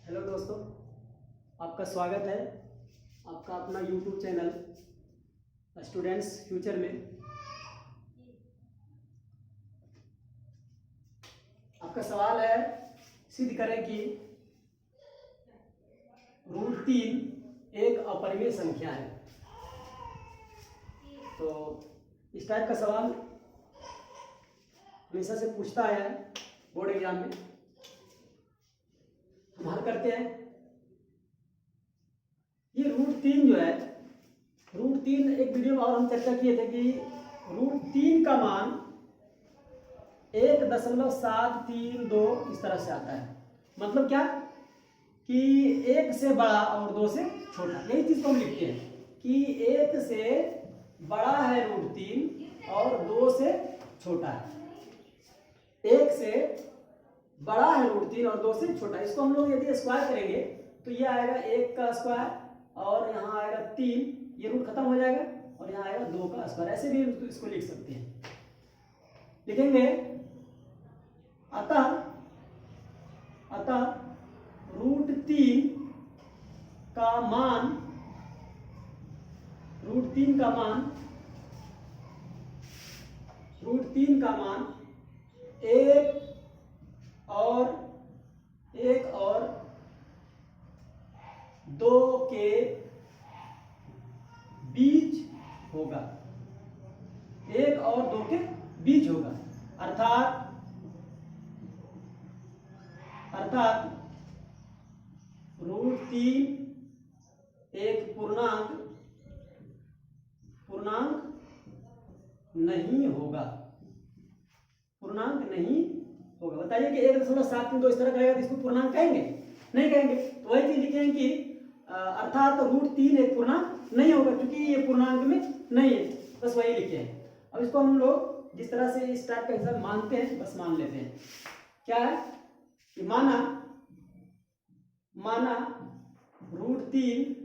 Hello दोस्तों, आपका स्वागत है आपका अपना यूट्यूब चैनल स्टूडेंट्स फ्यूचर में। आपका सवाल है, सिद्ध करें कि √3 एक अपरिमेय संख्या है। तो इस टाइप का सवाल हमेशा से पूछता है बोर्ड एग्जाम में। हम हल करते हैं। ये √3 जो है, √3 एक वीडियो में और हम चर्चा किए थे कि √3 का मान 1.732 इस तरह से आता है। मतलब क्या कि 1 से बड़ा और 2 से छोटा, यही चीज को हम लिखते हैं कि 1 से बड़ा है √3 और 2 से छोटा है। 1 से बड़ा है √3 और 2 से छोटा। इसको हम लोग यदि स्क्वायर करेंगे तो ये आएगा 1 का स्क्वायर और यहाँ आएगा 3, ये रूट खत्म हो जाएगा और यहाँ आएगा 2 का स्क्वायर। ऐसे भी इसको लिख सकते हैं। लिखेंगे अतः √3 का मान √3 का मान 1 और 2 के बीच होगा। 1 और 2 के बीच होगा। अर्थात √3 एक पूर्णांक नहीं होगा। बताइए कि 1.732 इस तरह करेगा तो इसको पूर्णांक कहेंगे? नहीं कहेंगे। तो वही चीज लिखेंगे कि अर्थात √3 एक पूर्णांक नहीं होगा, क्योंकि ये पूर्णांक में नहीं है। बस वही लिखे हैं। अब इसको हम लोग जिस तरह से इस टाइप का हिसाब मानते हैं, बस मान लेते हैं। क्या है कि माना √3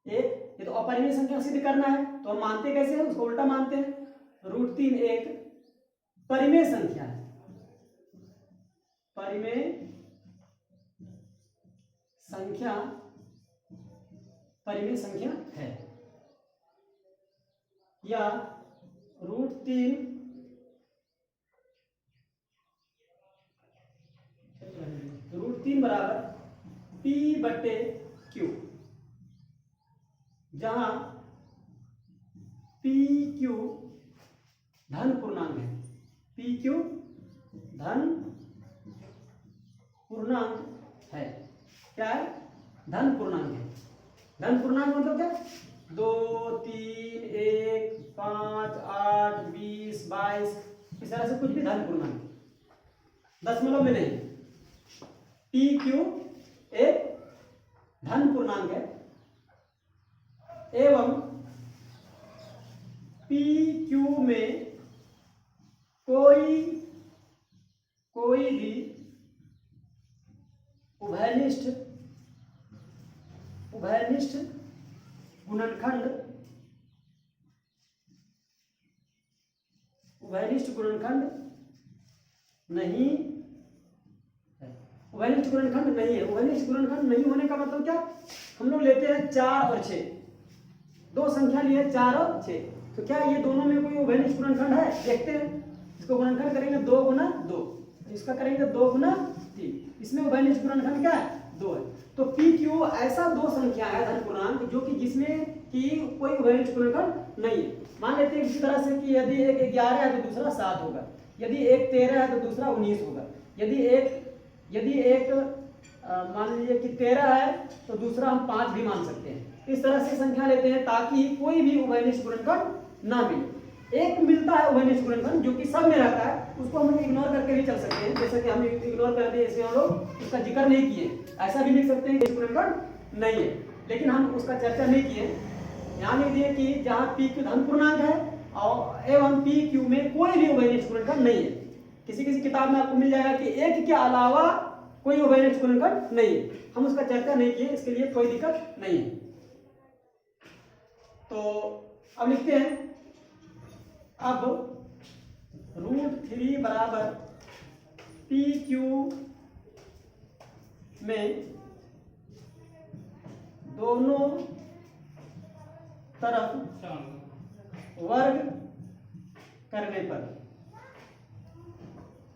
एक, ये तो अपरिमेय संख्या सिद्ध करना है तो हम मानते कैसे हैं, उसको उल्टा मानते हैं। √3 एक परिमेय संख्या है। परिमेय संख्या है, या √3 बराबर P/Q, जहां PQ धन पूर्णांक है। PQ धन पूर्णांक है। क्या है? धन पूर्णांक है। धन पूर्णांक मतलब क्या? 2, 3, 1, 5, 8, 20, 22 इस तरह से कुछ भी धन पूर्णांक, दशमलव में नहीं। PQ एक धन पूर्णांक है एवं PQ में कोई भी उभयनिष्ठ गुणनखंड नहीं है। उभयनिष्ठ गुणनखंड नहीं होने का मतलब क्या? हम लोग लेते हैं 4 और 6, दो संख्या लिए 4 और 6, तो क्या ये दोनों में कोई उभयनिष्ठ गुणनखंड है? देखते हैं। इसको गुणनखंड करेंगे 2 गुना 2, इसका करेंगे 2 गुना 3, इसमें उभयनिष्ठ गुणनखंड क्या है? 2 है। तो PQ ऐसा दो संख्या है धन पूर्णांक जो कि जिसमें कि कोई उभयनिष्ठ गुणनखंड नहीं है। मान लेते हैं इसी तरह से कि यदि एक 11 है तो दूसरा 7 होगा, यदि एक 13 है तो दूसरा 19 होगा, यदि एक मान लीजिए कि 13 है तो दूसरा हम 5 भी मान सकते हैं। इस तरह से संख्या लेते हैं ताकि कोई भी उभयनिष्ठ गुणनखंड ना मिले। एक मिलता है उभयनिष्ठ गुणनखंड जो कि सब में रहता है, उसको हम लोग इग्नोर करके भी चल सकते हैं। जैसे कि हम इग्नोर कर दिए, इसमें हम लोग उसका जिक्र नहीं किए। ऐसा भी लिख सकते हैं कि गुणनखंड नहीं है, लेकिन हम उसका चर्चा नहीं किए। यहाँ लिख दिए कि जहाँ PQ धन पूर्णांक है और एवं PQ में कोई भी उभयनिष्ठ गुणनखंड नहीं है। किसी किताब में आपको मिल जाएगा कि एक के अलावा कोई उभयनिष्ठ गुणनखंड नहीं है। हम उसका चर्चा नहीं किए, इसके लिए कोई दिक्कत नहीं है। तो अब लिखते हैं, अब √3 बराबर PQ में दोनों तरफ वर्ग करने पर,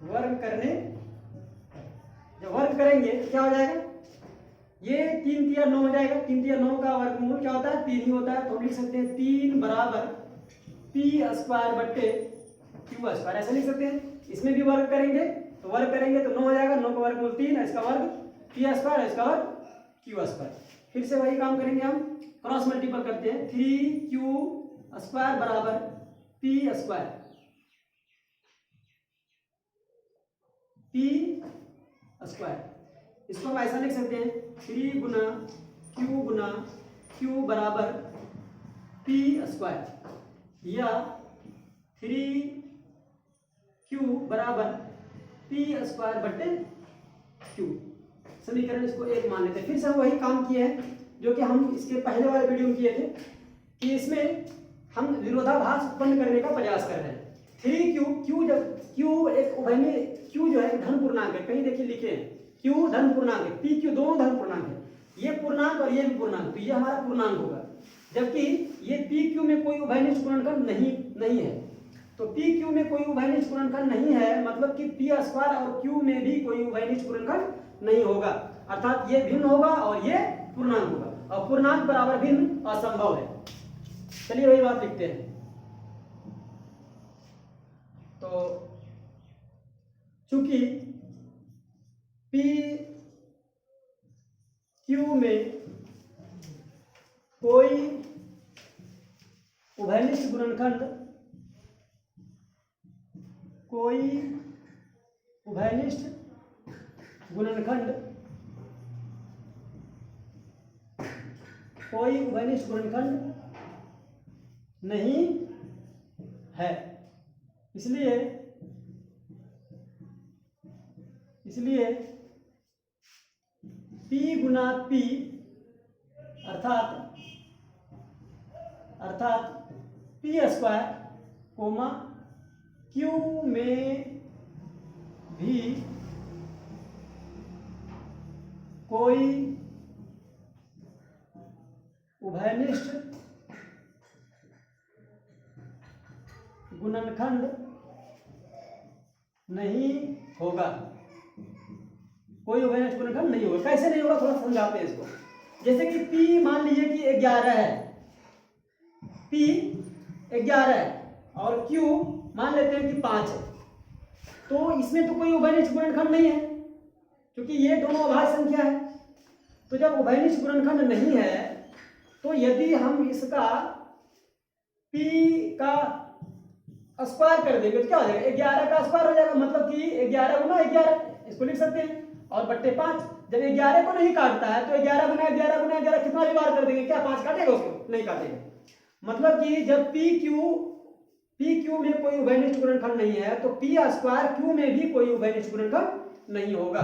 वर्ग करने, जब वर्ग करेंगे तो क्या हो जाएगा, ये 3 तिया 9 हो जाएगा। 3 तिया 9 का वर्गमूल क्या होता है, 3 ही होता है। तो हम लिख सकते हैं 3 बराबर पी स्क्वायर बट्टे क्यू स्क्वायर, ऐसा लिख सकते हैं। इसमें भी वर्ग करेंगे तो वर्ग करेंगे तो 9 हो जाएगा, 9 का वर्गमूल 3, इसका वर्ग पी स्क्वायर, इसका वर्ग क्यू स्क्वायर। फिर से वही काम करेंगे, हम क्रॉस मल्टीपल करते हैं। 3q स्क्वायर बराबर पी स्क्वायर, पी स्क्वायर, इसको हम ऐसा लिख सकते हैं 3 गुना क्यू बराबर पी स्क्वायर, या 3q बराबर पी स्क्वायर बट्टे क्यू। समीकरण इसको 1 मान लेते हैं। फिर से हम वही काम किए हैं जो कि हम इसके पहले वाले वीडियो में किए थे, कि इसमें हम विरोधाभास उत्पन्न करने का प्रयास कर रहे हैं। 3q, जब q एक उभयनिष्ठ, q जो है धन पूर्णांक है, कहीं देखिए लिखे हैं q धन पूर्णांक है, pq दोनों धन पूर्णांक है, ये पूर्णांक और ये भी पूर्णांक, तो ये हमारा पूर्णांक होगा। जबकि ये pq में कोई उभयनिष्ठ गुणनखंड नहीं है, तो pq में कोई उभयनिष्ठ गुणनखंड नहीं है, मतलब कि p स्क्वायर और q में भी कोई उभयनिष्ठ गुणनखंड नहीं होगा, अर्थात ये भिन्न होगा और ये पूर्णांक होगा, और पूर्णांक बराबर भिन्न असंभव है। चलिए वही बात लिखते हैं। तो चूंकि पी क्यू में कोई उभयनिष्ठ गुणनखंड, कोई उभयनिष्ठ गुणनखंड नहीं है, इसलिए P गुना P अर्थात P स्क्वायर कोमा Q में भी कोई उभयनिष्ठ गुणनखंड नहीं होगा, कोई उभयनिष्ठ गुणनखंड नहीं होगा। कैसे नहीं होगा, थोड़ा समझाते हैं इसको। जैसे कि P मान लीजिए कि 11 है, P 11 है और Q मान लेते हैं कि 5 है, तो इसमें तो कोई उभयनिष्ठ गुणनखंड नहीं है, क्योंकि ये दोनों अभाज्य संख्या है। तो जब उभयनिष्ठ गुणनखंड नहीं है, तो यदि हम इसका P का स्क्वायर कर देंगे तो क्या हो जाएगा, 11 का स्क्वायर हो जाएगा, मतलब कि 11 गुना 11, इसको लिख सकते हैं, और बट्टे 5। जब 11 को नहीं काटता है तो 11 गुना 11 कितना भी बार कर देंगे, क्या 5 काटेगा उसको, नहीं काटेगा। मतलब कि जब पी क्यू में कोई उभयनिष्ठ गुणनखंड नहीं है, तो पी स्क्वायर क्यू में भी कोई उभयनिष्ठ गुणनखंड नहीं होगा।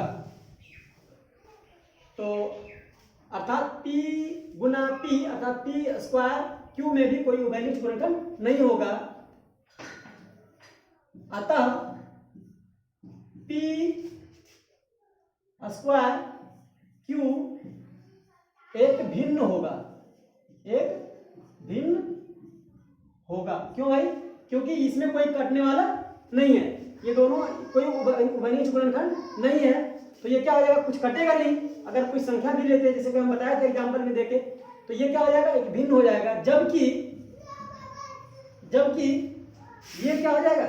तो अर्थात P गुना P अर्थात P स्क्वायर क्यू में भी कोई उभयनिष्ठ गुणनखंड नहीं होगा। अतः P स्क्वायर क्यू एक भिन्न होगा, क्यों भाई, क्योंकि इसमें कोई कटने वाला नहीं है, ये दोनों कोई उभयनिष्ठ गुणनखंड नहीं है, तो ये क्या हो जाएगा, कुछ कटेगा नहीं। अगर कोई संख्या भी लेते हैं, जैसे कि हम बताया था एग्जाम्पल में देखे, तो ये क्या हो जाएगा, एक भिन्न हो जाएगा। जबकि ये क्या हो जाएगा,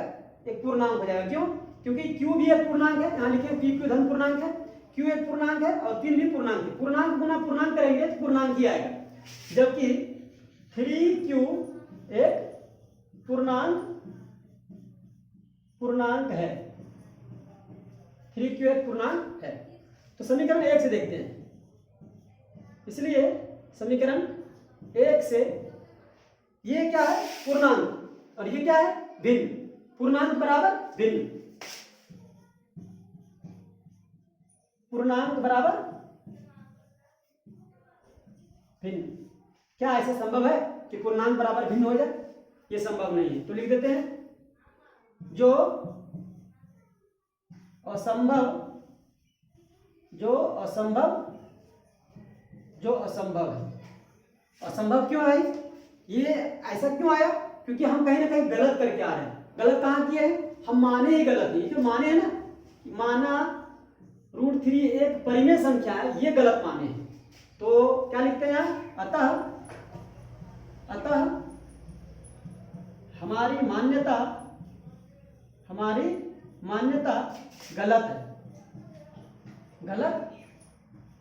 एक पूर्णांक हो जाएगा। क्यों, क्योंकि Q भी एक पूर्णांक है, यहाँ लिखे P Q धन पूर्णांक है, Q एक पूर्णांक है और 3 भी पूर्णांक है। पूर्णांक गुना पूर्णांक करेंगे तो पूर्णांक ही आएगा, जबकि 3Q एक पूर्णांक है, 3Q एक पूर्णांक है। तो समीकरण 1 से देखते हैं। इसलिए समीकरण 1 से ये क्या है, पूर्णांक, और ये क्या है, भिन्न। पूर्णांक बराबर भिन्न, पूर्णांक बराबर भिन्न। क्या ऐसा संभव है कि पूर्णांक बराबर भिन्न हो जाए? ये संभव नहीं है। तो लिख देते हैं, जो असंभव है। असंभव क्यों है भाई? ये ऐसा क्यों आया? क्योंकि हम कहीं ना कहीं गलत करके आ रहे हैं। गलत कहाँ किए हैं? हम माने ही गलत है। ये जो माने है ना, माना √3 एक परिमेय संख्या है, ये गलत माने हैं। तो क्या लिखते हैं यहाँ? अतः हमारी मान्यता गलत है। गलत,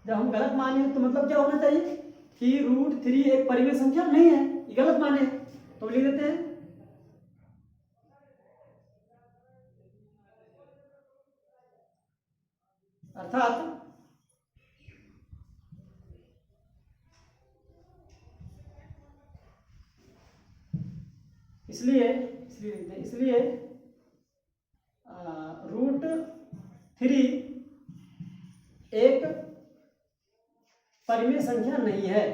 जब हम गलत माने तो मतलब क्या होना चाहिए कि √3 एक परिमेय संख्या नहीं है, ये गलत माने हैं। तो लिख देते हैं अर्थात इसलिए √3 एक परिमेय संख्या नहीं है।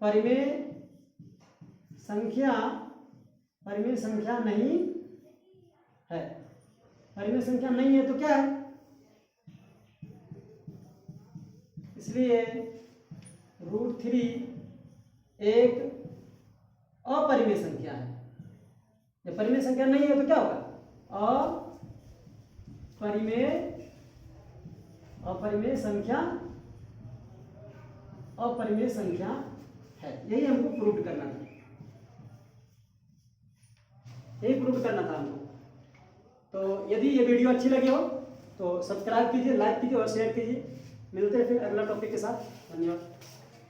परिमेय संख्या नहीं है। परिमेय संख्या नहीं है तो क्या है? इसलिए √3 एक अपरिमेय संख्या है। जब परिमेय संख्या नहीं है तो क्या होगा? अपरिमेय संख्या है। यही हमको प्रूव करना था हमको। तो यदि ये वीडियो अच्छी लगी हो तो सब्सक्राइब कीजिए, लाइक कीजिए और शेयर कीजिए। मिलते हैं फिर अगला टॉपिक के साथ। धन्यवाद।